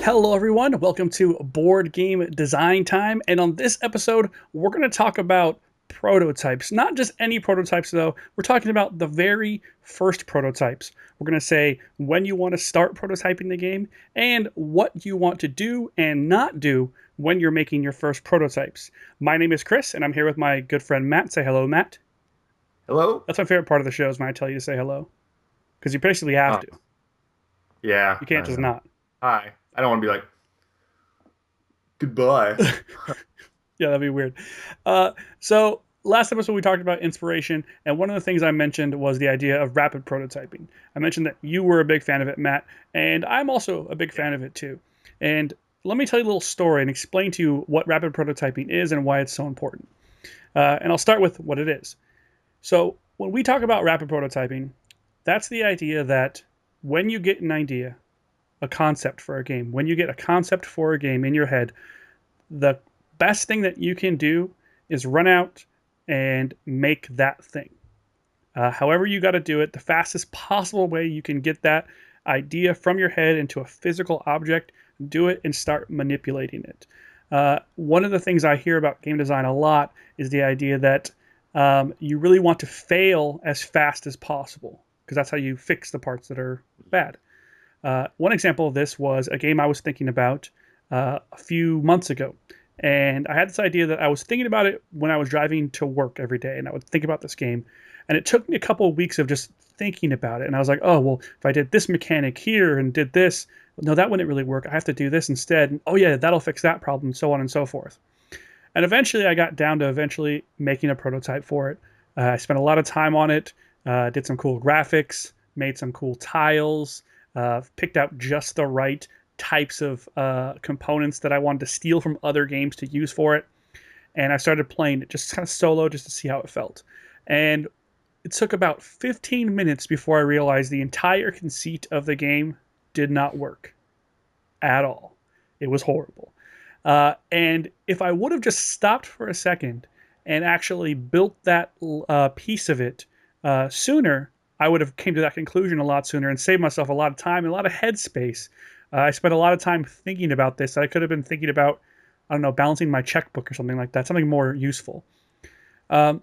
Hello, everyone. Welcome to Board Game Design Time. And on this episode, we're going to talk about prototypes. Not just any prototypes, though. We're talking about the very first prototypes. We're going to say when you want to start prototyping the game and what you want to do and not do when you're making your first prototypes. My name is Chris, and I'm here with my good friend Matt. Say hello, Matt. Hello? That's my favorite part of the show is when I tell you to say hello. Because you basically have Oh, to. yeah, You can't I just know. not. Hi. I don't want to be like, goodbye. Yeah, that'd be weird. So last episode we talked about inspiration, and one of the things I mentioned was the idea of rapid prototyping. I mentioned that you were a big fan of it, Matt, and I'm also a big Yeah. fan of it too. And let me tell you a little story and explain to you what rapid prototyping is and why it's so important. And I'll start with what it is. So when we talk about rapid prototyping, that's the idea that when you get an idea, a concept for a game, when you get a concept for a game in your head, the best thing that you can do is run out and make that thing. However, you got to do it, the fastest possible way you can get that idea from your head into a physical object, do it and start manipulating it. One of the things I hear about game design a lot is the idea that you really want to fail as fast as possible because that's how you fix the parts that are bad. One example of this was a game I was thinking about a few months ago. And I had this idea that I was thinking about it when I was driving to work every day, and I would think about this game. And it took me a couple of weeks of just thinking about it. And I was like, oh, well, if I did this mechanic here and did this, no, that wouldn't really work. I have to do this instead. And, oh, yeah, that'll fix that problem, so on and so forth. And eventually I got down to eventually making a prototype for it. I spent a lot of time on it, did some cool graphics, made some cool tiles, picked out just the right types of components that I wanted to steal from other games to use for it. And I started playing it just kind of solo just to see how it felt. And it took about 15 minutes before I realized the entire conceit of the game did not work at all. It was horrible. And if I would have just stopped for a second and actually built that piece of it sooner, I would have came to that conclusion a lot sooner and saved myself a lot of time and a lot of headspace. I spent a lot of time thinking about this. I could have been thinking about, I don't know, balancing my checkbook or something like that, something more useful. Um,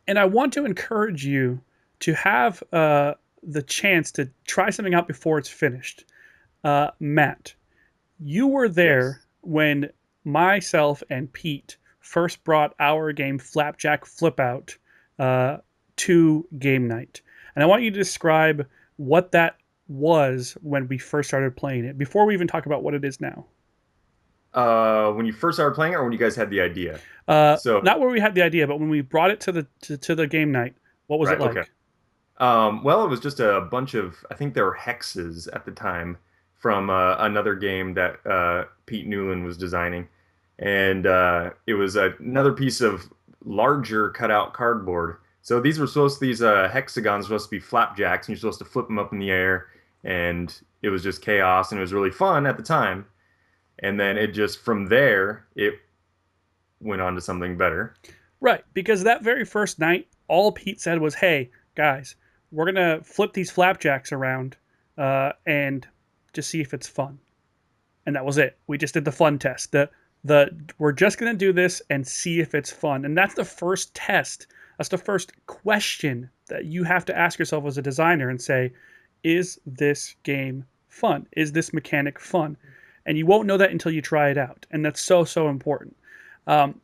and I want to encourage you to have the chance to try something out before it's finished. Matt, you were there Yes. when myself and Pete first brought our game Flapjack Flip Out uh, to game night. And I want you to describe what that was when we first started playing it, before we even talk about what it is now. When you first started playing it or when you guys had the idea? So, Not where we had the idea, but when we brought it to the game night, what was it right, okay. like? Well, it was just a bunch of, I think there were hexes at the time from another game that Pete Newland was designing. And it was another piece of larger cutout cardboard. So these hexagons were supposed to be flapjacks, and you're supposed to flip them up in the air. And it was just chaos, and it was really fun at the time. And then it just, from there, it went on to something better. Right, because that very first night, all Pete said was, "Hey guys, we're gonna flip these flapjacks around and just see if it's fun." And that was it. We just did the fun test. The we're just gonna do this and see if it's fun. And that's the first test. That's the first question that you have to ask yourself as a designer and say, is this game fun? Is this mechanic fun? And you won't know that until you try it out. And that's so important. Um,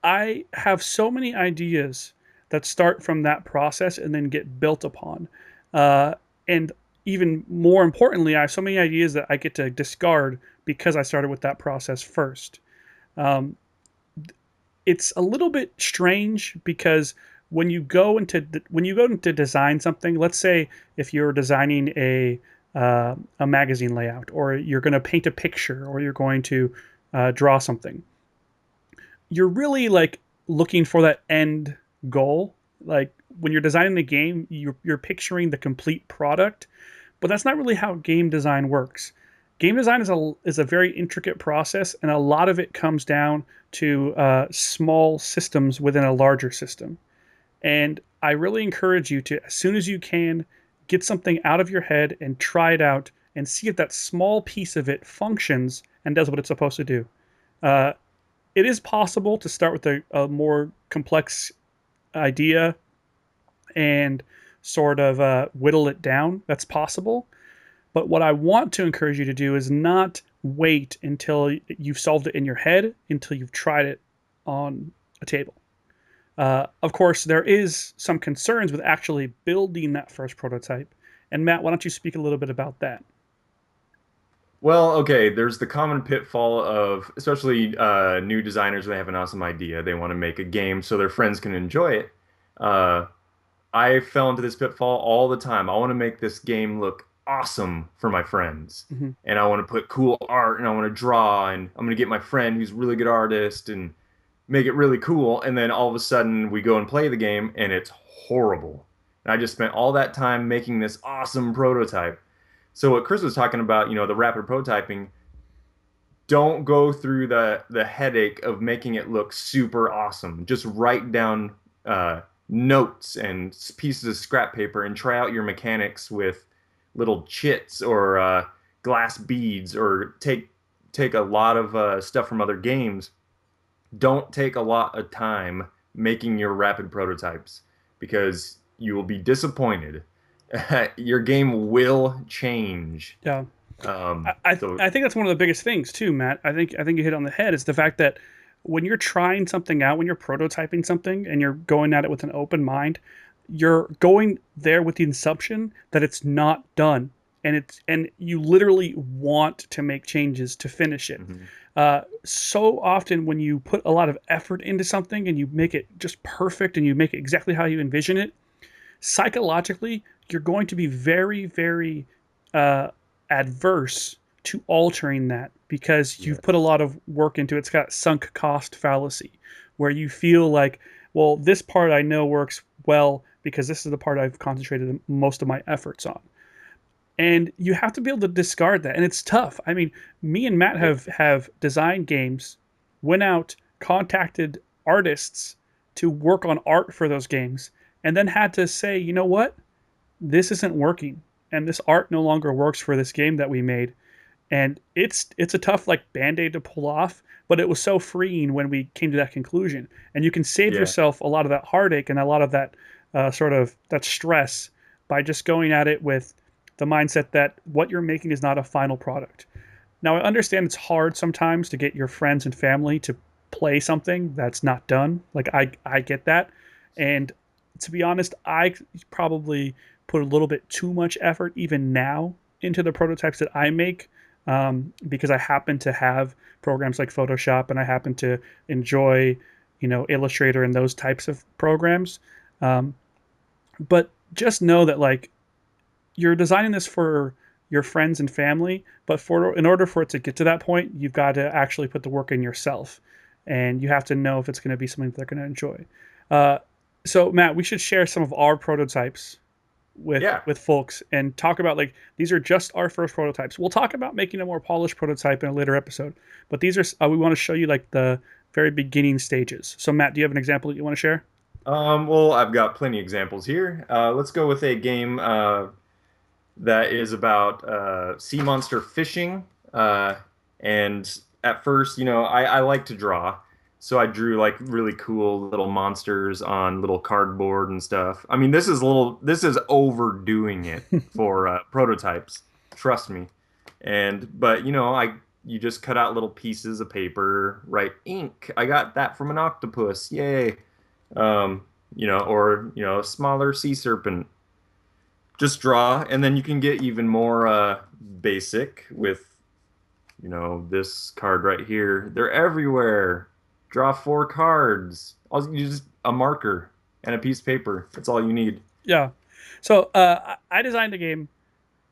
I have so many ideas that start from that process and then get built upon. And even more importantly, I have so many ideas that I get to discard because I started with that process first. Um, it's a little bit strange because when you go into design something, let's say if you're designing a magazine layout, or you're going to paint a picture, or you're going to draw something, you're really like looking for that end goal. Like when you're designing the game, you're picturing the complete product, but that's not really how game design works. Game design is a very intricate process, and a lot of it comes down to small systems within a larger system. And I really encourage you to, as soon as you can, get something out of your head and try it out and see if that small piece of it functions and does what it's supposed to do. Uh, it is possible to start with a more complex idea and sort of whittle it down. That's possible. But what I want to encourage you to do is not wait until you've solved it in your head, until you've tried it on a table. Of course, there is some concerns with actually building that first prototype. And Matt, why don't you speak a little bit about that? Well, okay, there's the common pitfall of, especially new designers, they have an awesome idea. They want to make a game so their friends can enjoy it. Uh, I fell into this pitfall all the time. I want to make this game look awesome for my friends. Mm-hmm. And I want to put cool art and I want to draw and I'm going to get my friend who's a really good artist and make it really cool. And then all of a sudden we go and play the game and it's horrible. And I just spent all that time making this awesome prototype. So what Chris was talking about, the rapid prototyping, don't go through the headache of making it look super awesome. Just write down notes and pieces of scrap paper and try out your mechanics with little chits or glass beads, or take a lot of stuff from other games. Don't take a lot of time making your rapid prototypes because you will be disappointed. Your game will change. Yeah. Um, so I think that's one of the biggest things too, Matt. I think you hit it on the head. Is the fact that when you're trying something out, when you're prototyping something, and you're going at it with an open mind, you're going there with the assumption that it's not done, and you literally want to make changes to finish it. mhm. So often, when you put a lot of effort into something and you make it just perfect and you make it exactly how you envision it, psychologically, you're going to be very, very uh, adverse to altering that because you've put a Yes. lot of work into it. It's got sunk cost fallacy, where you feel like, well, this part I know works well because this is the part I've concentrated most of my efforts on. And you have to be able to discard that, and it's tough. I mean, me and Matt Yeah. have designed games, went out, contacted artists to work on art for those games, and then had to say, you know what, this isn't working, and this art no longer works for this game that we made. And it's a tough like band-aid to pull off, but it was so freeing when we came to that conclusion. And you can save Yeah. yourself a lot of that heartache and a lot of that sort of that stress by just going at it with the mindset that what you're making is not a final product. Now I understand it's hard sometimes to get your friends and family to play something that's not done. Like I get that. And to be honest, I probably put a little bit too much effort even now into the prototypes that I make, because I happen to have programs like Photoshop and I happen to enjoy, Illustrator and those types of programs. Um, but just know that like you're designing this for your friends and family, but for in order for it to get to that point, you've got to actually put the work in yourself, and you have to know if it's going to be something that they're going to enjoy. Uh, so Matt, we should share some of our prototypes with Yeah. folks and talk about like these are just our first prototypes. We'll talk about making a more polished prototype in a later episode, but these are we want to show you like the very beginning stages. So Matt, do you have an example that you want to share? Well, I've got plenty examples here. Let's go with a game that is about sea monster fishing. And at first, I like to draw. So I drew like really cool little monsters on little cardboard and stuff. I mean, this is overdoing it for prototypes. Trust me. But you just cut out little pieces of paper, write ink. I got that from an octopus. Yay. Or a smaller sea serpent. Just draw, and then you can get even more basic with this card right here. They're everywhere. Draw 4 cards. All you just a marker and a piece of paper. That's all you need. Yeah. So I designed a game.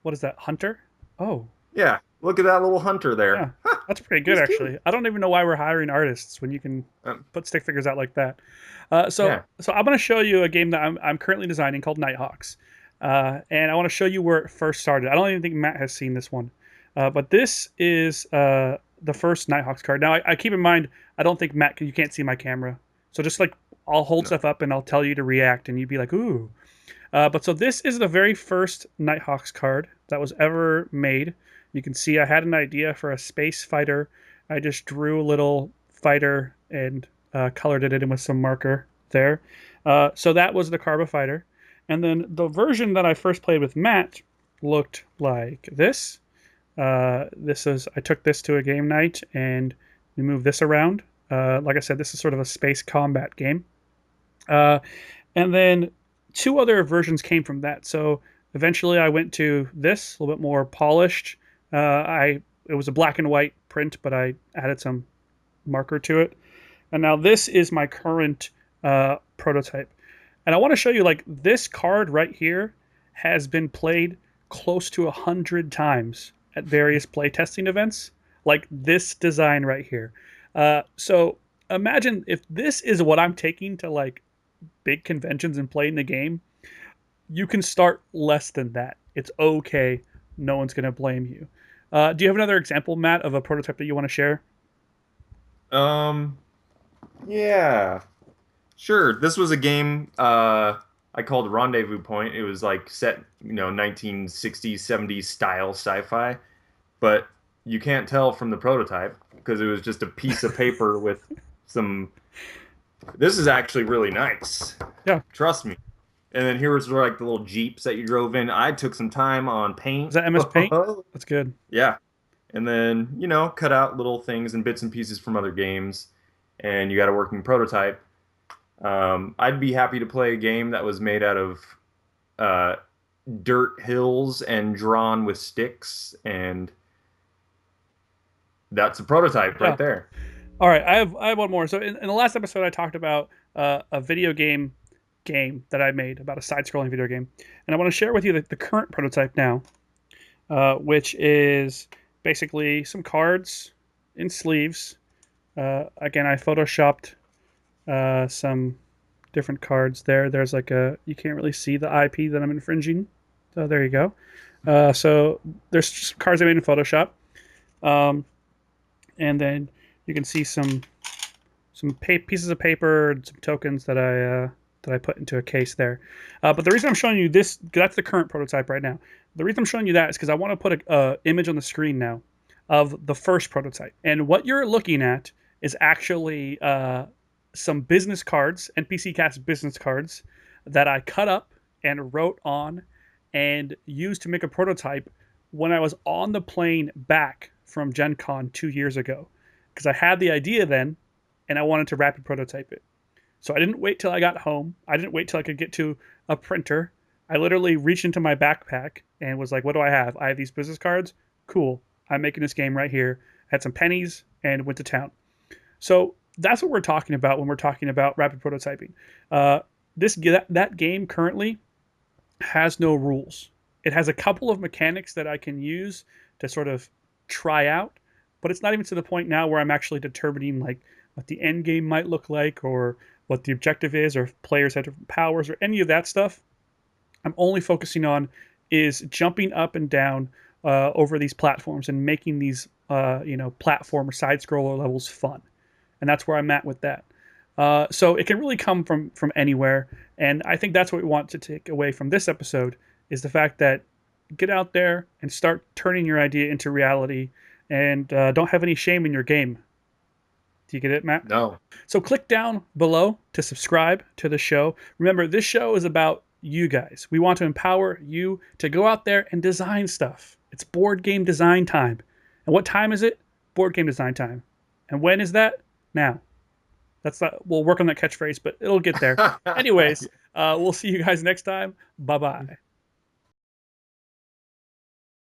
What is that? Hunter? Oh, Yeah, look at that little hunter yeah. there. That's pretty good He's actually. cute. I don't even know why we're hiring artists when you can Um, put stick figures out like that. So I'm going to show you a game that I'm currently designing called Nighthawks, and I want to show you where it first started. I don't even think Matt has seen this one, but this is the first Nighthawks card. Now I keep in mind I don't think Matt you can't see my camera, so just like I'll hold no. stuff up and I'll tell you to react, and you'd be like ooh. But so this is the very first Nighthawks card that was ever made. You can see I had an idea for a space fighter. I just drew a little fighter and colored it in with some marker there. So that was the Carba fighter. And then the version that I first played with Matt looked like this. This is I took this to a game night and we moved this around. Like I said, this is sort of a space combat game. Uh, and then two other versions came from that. So eventually I went to this, a little bit more polished. It was a black and white print, but I added some marker to it. And now this is my current prototype. And I want to show you, like, this card right here has been played close to 100 times at various playtesting events. Like this design right here. So imagine if this is what I'm taking to like big conventions and playing the game. You can start less than that. It's okay. No one's gonna blame you. Do you have another example, Matt, of a prototype that you want to share? Um, yeah, sure. This was a game I called Rendezvous Point. It was like set, 1960s, 70s style sci-fi, but you can't tell from the prototype because it was just a piece of paper with some. This is actually really nice. Yeah. Trust me. And then here was like the little Jeeps that you drove in. I took some time on paint. Is that MS Paint? That's good. Yeah. And then, cut out little things and bits and pieces from other games. And you got a working prototype. I'd be happy to play a game that was made out of dirt hills and drawn with sticks. And that's a prototype right there. All right, I have one more. So in the last episode, I talked about a video game that I made about a side-scrolling video game, and I want to share with you the current prototype now, which is basically some cards in sleeves. Again, I photoshopped some different cards there. There's like you can't really see the IP that I'm infringing. So there you go. So there's just cards I made in Photoshop, and then you can see some pieces of paper and some tokens that I put into a case there. But the reason I'm showing you this, that's the current prototype right now. The reason I'm showing you that is because I want to put a image on the screen now of the first prototype. And what you're looking at is actually some business cards, NPC Cast business cards, that I cut up and wrote on and used to make a prototype when I was on the plane back from Gen Con 2 years ago. Because I had the idea then, and I wanted to rapid prototype it. So I didn't wait till I got home. I didn't wait till I could get to a printer. I literally reached into my backpack and was like, what do I have? I have these business cards. Cool. I'm making this game right here. I had some pennies and went to town. So that's what we're talking about when we're talking about rapid prototyping. That game currently has no rules. It has a couple of mechanics that I can use to sort of try out, but it's not even to the point now where I'm actually determining like what the end game might look like or what the objective is or if players have different powers or any of that stuff. I'm only focusing on is jumping up and down over these platforms and making these platform or side scroller levels fun. And that's where I'm at with that. So it can really come from anywhere. And I think that's what we want to take away from this episode is the fact that get out there and start turning your idea into reality and don't have any shame in your game. Do you get it, Matt? No. So click down below to subscribe to the show. Remember, this show is about you guys. We want to empower you to go out there and design stuff. It's board game design time. And what time is it? Board game design time. And when is that? Now. We'll work on that catchphrase, but it'll get there. Anyways, we'll see you guys next time. Bye-bye.